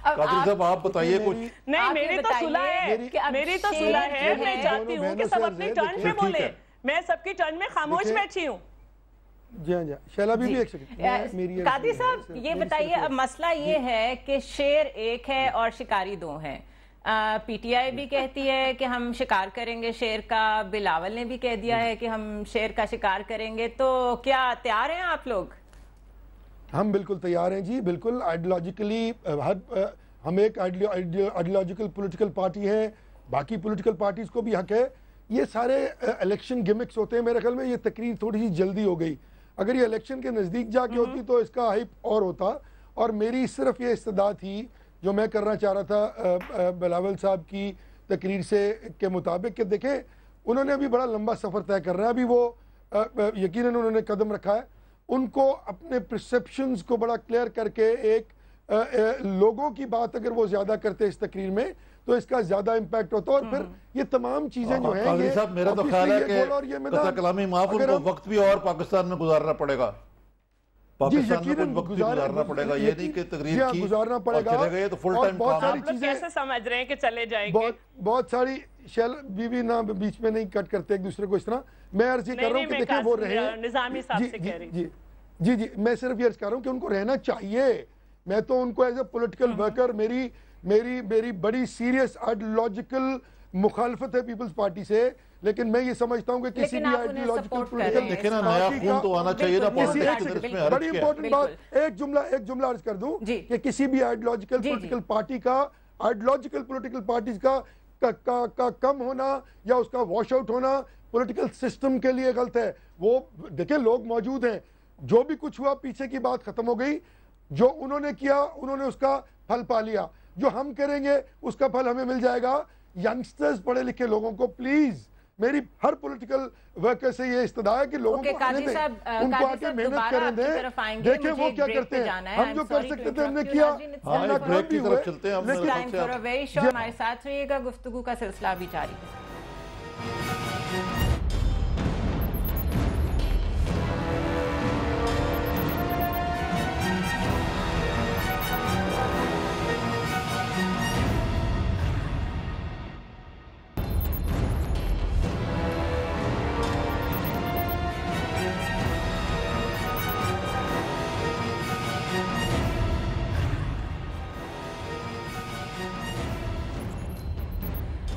قادری صاحب آپ بتائیے کچھ. نہیں میری تو صلح ہے, میری تو صلح ہے. میں چاہتی ہوں کہ سب اپنی ٹرن پہ بولیں. میں سب کی ٹرن میں خاموش بیٹھی ہوں. جی ہاں جی شیلا بھی ایک سیکنڈ. قادری صاحب یہ بتائیے, اب مسئلہ یہ ہے کہ شیر ایک ہے اور شکاری دو ہیں. پی ٹی آئی بھی کہتی ہے کہ ہم شکار کریں گے شیر کا, بلاول نے بھی کہہ دیا ہے کہ ہم شیر کا شکار کریں گے. تو کیا تیار ہیں آپ لوگ؟ ہم بالکل تیار ہیں جی, بالکل. آئیڈیالوجیکلی ہم ایک آئیڈیالوجیکل پولیٹیکل پارٹی ہیں, باقی پولیٹیکل پارٹیز کو بھی حق ہے. یہ سارے الیکشن گمکس ہوتے ہیں. میرے خیال میں یہ تقریر تھوڑی سی جلدی ہو گئی. اگر یہ الیکشن کے نزدیک جا کے ہوتی تو اس کا ہائپ اور ہوتا. اور میری صرف یہ استدعا تھی جو میں کرنا چاہ رہا تھا بلاول صاحب کی تقریر سے کے مطابق کہ دیکھیں انہوں نے ابھی بڑا لمبا سفر طے کر رہا ہے. ابھی وہ یقیناً انہوں نے قدم رکھا ہے. ان کو اپنے پرسیپشنز کو بڑا کلیئر کر کے ایک لوگوں کی بات اگر وہ زیادہ کرتے اس تقریر میں تو اس کا زیادہ امپیکٹ ہوتا ہے. اور پھر یہ تمام چیزیں جو ہیں قادری صاحب میرا تو خیال ہے کہ قطع کلامی معاف, ان کو وقت بھی اور پاکستان میں گزارنا پڑے گا. پاکستان میں کچھ وقت بھی گزارنا پڑے گا. یہ نہیں کہ تقریر کی گزارنا پڑے گا. چلے گئے تو فل ٹائم کام. آپ لوگ کیسے سمجھ رہے ہیں کہ چلے جائیں گے؟ بہت ساری بیوی نہ بیچ میں نہیں کٹ کرتے ایک دوسرے کو اس طرح. میں عرض یہ کر رہا ہوں کہ دیکھیں وہ رہے, نظامی صاحب سے کہہ رہی. جی میں صرف یہ عرض کر رہا ہوں کہ ان کو رہنا چاہیے. میں تو ان کو ایز اے پولیٹیکل ورکر میری بڑی سیریس آئیڈیالوجیکل مخالفت ہے پیپلز پارٹی سے, لیکن میں یہ سمجھتا ہوں کہ کسی بھی آئیڈیالوجیکل پولیٹیکل دیکھیں نا نیا خون تو آنا چاہیے نا پالیٹکس میں. بڑی امپورٹنٹ بات, ایک جملہ عرض کر دوں کہ کسی بھی آئیڈیالوجیکل پولیٹیکل پارٹی کا آئیڈیالوجیکل پولیٹیکل پارٹیز کا کم ہونا یا اس کا واش آؤٹ ہونا پولیٹیکل سسٹم کے لیے غلط ہے. وہ دیکھیں لوگ موجود ہیں, جو بھی کچھ ہوا پیچھے کی بات ختم ہو گئی. جو انہوں نے کیا انہوں نے اس کا پھل پا لیا, جو ہم کریں گے اس کا پھل ہمیں مل جائے گا. ینگسٹرز پڑھے لکھے لوگوں کو پلیز, میری ہر پولیٹیکل ورکر سے یہ استدعا ہے کہ لوگوں کو آنے دیں, ان کو آ کے محنت کریں دیں, دیکھیں وہ کیا کرتے ہیں. ہم جو کر سکتے تھے ہم نے کیا, ہم ناکام بھی ہوئے. ہمارے ساتھ رہیے گا, گفتگو کا سلسلہ بھی جاری ہے.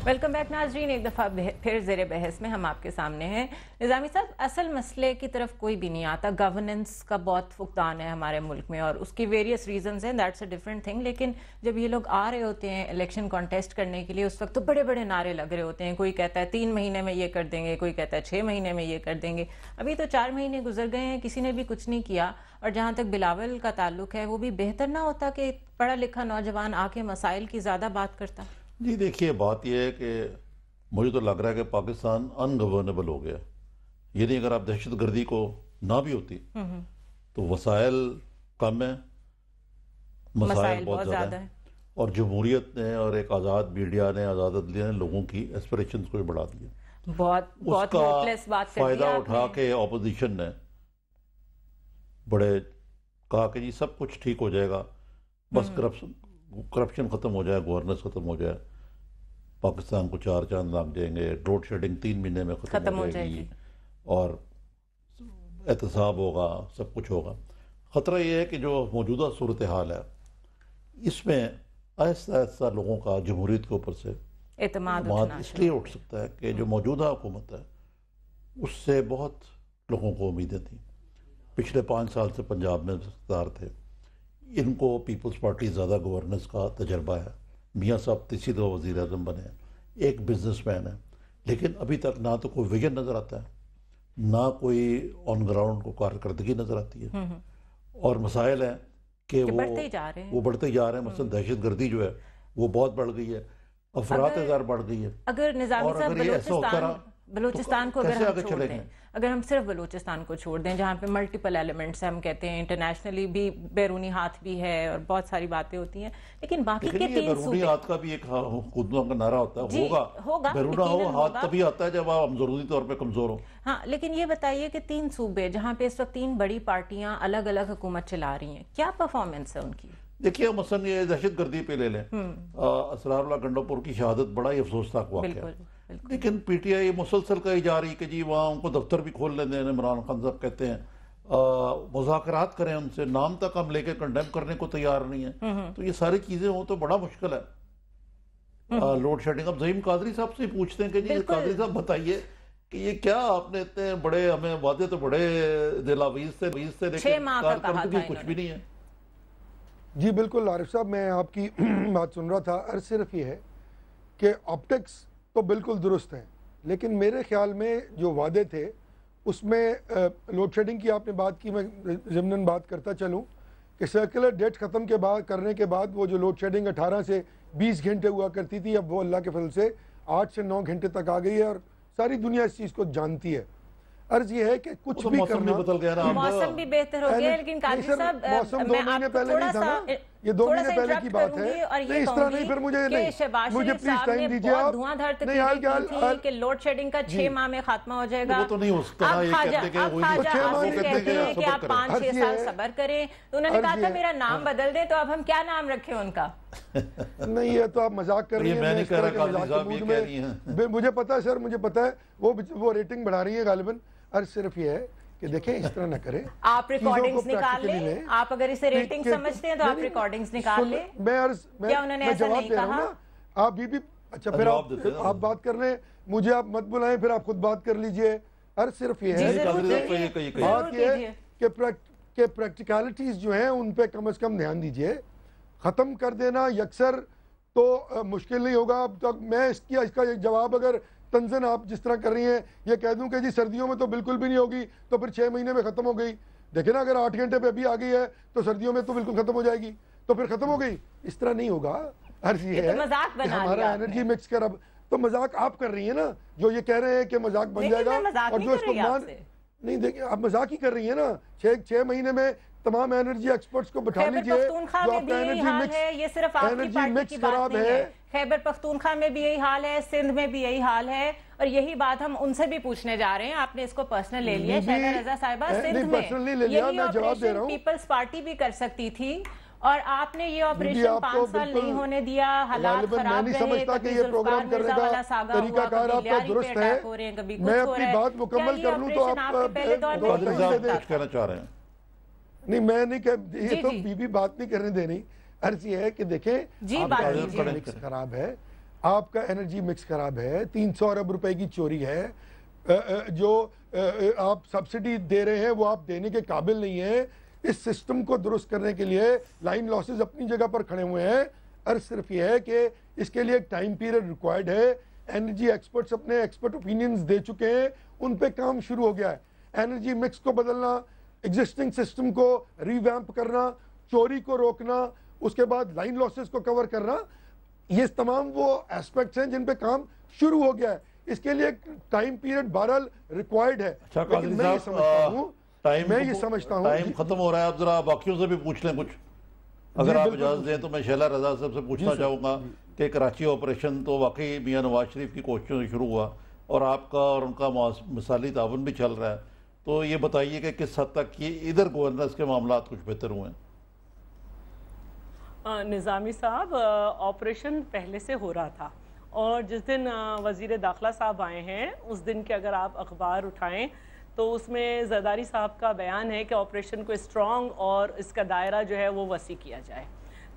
ویلکم بیک ناظرین, ایک دفعہ پھر زیر بحث میں ہم آپ کے سامنے ہیں. نظامی صاحب, اصل مسئلے کی طرف کوئی بھی نہیں آتا. گورننس کا بہت فقدان ہے ہمارے ملک میں اور اس کی ویریس ریزنز ہیں, دیٹس اے ڈفرنٹ تھنگ. لیکن جب یہ لوگ آ رہے ہوتے ہیں الیکشن کانٹیسٹ کرنے کے لیے, اس وقت تو بڑے بڑے نعرے لگ رہے ہوتے ہیں. کوئی کہتا ہے 3 مہینے میں یہ کر دیں گے, کوئی کہتا ہے 6 مہینے میں یہ کر دیں گے. ابھی تو 4 مہینے گزر گئے ہیں, کسی نے بھی کچھ نہیں کیا. اور جہاں تک بلاول کا تعلق ہے, وہ بھی بہتر نہ ہوتا کہ پڑھا لکھا نوجوان آ کے مسائل کی زیادہ بات کرتا؟ جی دیکھیے, بات یہ ہے کہ مجھے تو لگ رہا ہے کہ پاکستان ان گورنیبل ہو گیا. یعنی اگر آپ دہشت گردی کو نہ بھی ہوتی تو وسائل کم ہیں, مسائل بہت زیادہ ہیں. اور جمہوریت نے اور ایک آزاد میڈیا نے, آزاد عدلیہ نے لوگوں کی ایسپریشنز کو بڑھا دیا. بہت ہوپلیس بات کر دیا. فائدہ اٹھا کے اپوزیشن نے بڑے کہا کہ جی سب کچھ ٹھیک ہو جائے گا, بس کرپشن ختم ہو جائے, گورننس ختم ہو جائے, پاکستان کو 4 چاند لگ جائیں گے, ڈروٹ شیڈنگ 3 مہینے میں ختم ہو جائے گی, اور احتساب ہوگا, سب کچھ ہوگا. خطرہ یہ ہے کہ جو موجودہ صورتحال ہے اس میں آہستہ آہستہ لوگوں کا جمہوریت کے اوپر سے اعتماد اس لیے اٹھ سکتا ہے کہ جو موجودہ حکومت ہے اس سے بہت لوگوں کو امیدیں تھیں. پچھلے 5 سال سے پنجاب میں اقتدار تھے, ان کو پیپلز پارٹی زیادہ گورننس کا تجربہ ہے. میاں صاحب تیسری دفعہ وزیر اعظم بنے ہیں, ایک بزنس مین ہے, لیکن ابھی تک نہ تو کوئی ویژن نظر آتا ہے, نہ کوئی آن گراؤنڈ کو کارکردگی نظر آتی ہے, اور مسائل ہیں کہ وہ بڑھتے ہی جا رہے ہیں. مثلا دہشت گردی جو ہے وہ بہت بڑھ گئی ہے, افراد ہزار بڑھ گئی ہے. اگر نظامی صاحب بلوچستان کو اگر ہم چھوڑ دیں, اگر ہم صرف بلوچستان کو چھوڑ دیں جہاں پہ ملٹیپل ایلیمنٹس ہیں, ہم کہتے ہیں انٹرنیشنلی بھی بیرونی ہاتھ بھی ہے اور بہت ساری باتیں ہوتی ہیں, لیکن باقی کے 3 صوبے بیرونی ہاتھ کا بھی ایک حکومتوں کا نعرہ ہوتا ہے, ہوگا بیرونی ہاتھ تبھی آتا ہے جب ہم ضروری طور پہ کمزور ہوں. ہاں, لیکن یہ بتائیے کہ 3 صوبے جہاں پہ اس وقت 3 بڑی پارٹیاں الگ الگ حکومت چلا رہی ہیں, کیا پرفارمنس ہے ان کی؟ دیکھیے مثلا یہ دہشت گردی پہ لے لیں, اسرار اللہ گنڈوپور کی شہادت بڑا ہی افسوسناک واقعہ ہے, لیکن پی ٹی آئی مسلسل کہی جا رہی کہ جی وہاں ان کو دفتر بھی کھول لینے. عمران خان صاحب کہتے ہیں مذاکرات کریں ان سے, نام تک ہم لے کے کنڈیم کرنے کو تیار نہیں ہیں. تو یہ ساری چیزیں ہوں تو بڑا مشکل ہے. لوڈ شیڈنگ, اب ظہیم قادری صاحب سے پوچھتے ہیں کہ جی قادری صاحب بتائیے کہ یہ کیا آپ نے اتنے بڑے ہمیں وعدے تو بڑے دلاویز سے لیکن کارکردگی کچھ بھی نہیں ہے. جی بالکل عارف صاحب, میں آپ کی بات سن رہا تھا. عرض صرف یہ ہے کہ آپٹکس تو بالکل درست ہیں, لیکن میرے خیال میں جو وعدے تھے اس میں لوڈ شیڈنگ کی آپ نے بات کی, میں ضمناً بات کرتا چلوں کہ سرکولر ڈیٹ ختم کرنے کے بعد وہ جو لوڈ شیڈنگ 18 سے 20 گھنٹے ہوا کرتی تھی, اب وہ اللہ کے فضل سے 8 سے 9 گھنٹے تک آ گئی ہے, اور ساری دنیا اس چیز کو جانتی ہے. عرض یہ ہے کہ کچھ بھی کرنا, موسم بھی بہتر ہو گیا, لیکن قادری صاحب موسم 2 مہینے پہلے نہیں تھا نا, یہ 2 مہینے پہلے کی بات ہے. نہیں اس طرح نہیں, پھر مجھے پلیز ٹائم دیجیے آپ. دھواں دھار تقریر کی تھی کہ لوڈ شیڈنگ کا 6 ماہ میں خاتمہ ہو جائے گا. وہ تو نہیں ہو سکتا نا, یہ کہتے ہیں کہ خواجہ آصف کہتے ہیں کہ آپ 5-6 سال صبر کریں, تو انہوں نے کہا تھا میرا نام بدل دیں, تو اب ہم کیا نام رکھیں ان کا؟ نہیں, یہ تو آپ مذاق کر رہی ہیں, میں اس طرح کے مذاق کے موڈ میں, مجھے پتا ہے سر, مجھے پتا ہے وہ ریٹنگ بڑھا رہی ہے غالباً. عرض صرف یہ ہے کہ دیکھیں اس طرح نہ کریں, آپ ریکارڈنگز نکال لیں, آپ اگر اسے ریٹنگ سمجھتے ہیں تو آپ ریکارڈنگز نکال لیں. کیا انہوں نے ایسا نہیں کہا؟ آپ بھی اچھا پھر آپ بات کر رہے ہیں, مجھے آپ مت بلائیں, پھر آپ خود بات کر لیجئے. عرض صرف یہ ہے بات یہ ہے کہ پریکٹیکلٹیز جو ہیں ان پہ کم از کم دھیان دیجئے. ختم کر دینا یکسر تو مشکل نہیں ہوگا. اب تک میں اس کا جواب اگر تنزن آپ جس طرح کر رہی ہیں یہ کہہ دوں کہ جی سردیوں میں تو بالکل بھی نہیں ہوگی, تو پھر 6 مہینے میں ختم ہو گئی. دیکھیں نا, اگر 8 گھنٹے پہ ابھی آ گئی ہے تو سردیوں میں تو بالکل ختم ہو جائے گی, تو پھر ختم ہو گئی. اس طرح نہیں ہوگا. عرض یہ ہے کہ ہمارا انرجی مکس کر, اب تو مذاق آپ کر رہی ہیں نا, جو یہ کہہ رہے ہیں کہ مذاق بن جائے گا, اور جو اس کو مان نہیں, دیکھیں آپ مذاق ہی کر رہی ہیں نا. 6 مہینے میں تمام انرجی ایکسپرٹس کو بٹھا لیجئے. جو آپ کا انرجی مکس خراب ہے, خیبر پختونخوا میں بھی یہی حال ہے, سندھ میں بھی یہی حال ہے, اور یہی بات ہم ان سے بھی پوچھنے جا رہے ہیں. آپ نے اس کو پرسنل لے لیا. شہدہ رضا صاحبہ, سندھ میں یہی آپریشن پیپلز پارٹی بھی کر سکتی تھی, اور آپ نے یہ آپریشن 5 سال نہیں ہونے دیا. حالات خراب رہے, کبھی ذوالفقار مرزا والا ساغا ہوا, کبھی لیاری پہ اٹیک ہو رہے ہیں, کبھی کچھ ہو رہا ہے. کیا یہ آپریشن آپ کے پہلے دور میں نہیں ہو سکتا کہنا چاہ رہے ہیں؟ نہیں, میں نہیں کہ یہ تو بی بی بات نہیں کرنے دینی. عرض یہ ہے کہ دیکھیں آپ کا انرجی مکس خراب ہے, آپ کا انرجی مکس خراب ہے, 300 ارب روپے کی چوری ہے, جو آپ سبسڈی دے رہے ہیں وہ آپ دینے کے قابل نہیں ہیں. اس سسٹم کو درست کرنے کے لیے لائن لاسز اپنی جگہ پر کھڑے ہوئے ہیں. عرض صرف یہ ہے کہ اس کے لیے ایک ٹائم پیریڈ ریکوائرڈ ہے. انرجی ایکسپرٹس اپنے ایکسپرٹ اوپینینز دے چکے ہیں, ان پہ کام شروع ہو گیا ہے. انرجی مکس کو بدلنا, ایگزسٹنگ سسٹم کو ری ویمپ کرنا, چوری کو روکنا, اس کے بعد لائن لاسز کو کور کرنا, یہ تمام وہ ایسپیکٹس ہیں جن پہ کام شروع ہو گیا ہے. اس کے لیے ایک ٹائم پیریڈ بہرحال ریکوائرڈ ہے. لیکن میں یہ سمجھتا ہوں ٹائم ختم ہو رہا ہے. اب ذرا باقیوں سے بھی پوچھ لیں کچھ, اگر آپ اجازت دیں تو. میں شہلا رضا صاحب سے پوچھنا چاہوں گا کہ کراچی آپریشن تو واقعی میاں نواز شریف کی کوششوں سے شروع ہوا, اور آپ کا اور ان کا مثالی تعاون بھی چل رہا ہے, تو یہ بتائیے کہ کس حد تک یہ ادھر گورننس کے معاملات کچھ بہتر ہوئے ہیں؟ نظامی صاحب, آپریشن پہلے سے ہو رہا تھا, اور جس دن وزیر داخلہ صاحب آئے ہیں اس دن کے اگر آپ اخبار اٹھائیں تو اس میں زرداری صاحب کا بیان ہے کہ آپریشن کو اسٹرانگ اور اس کا دائرہ جو ہے وہ وسیع کیا جائے.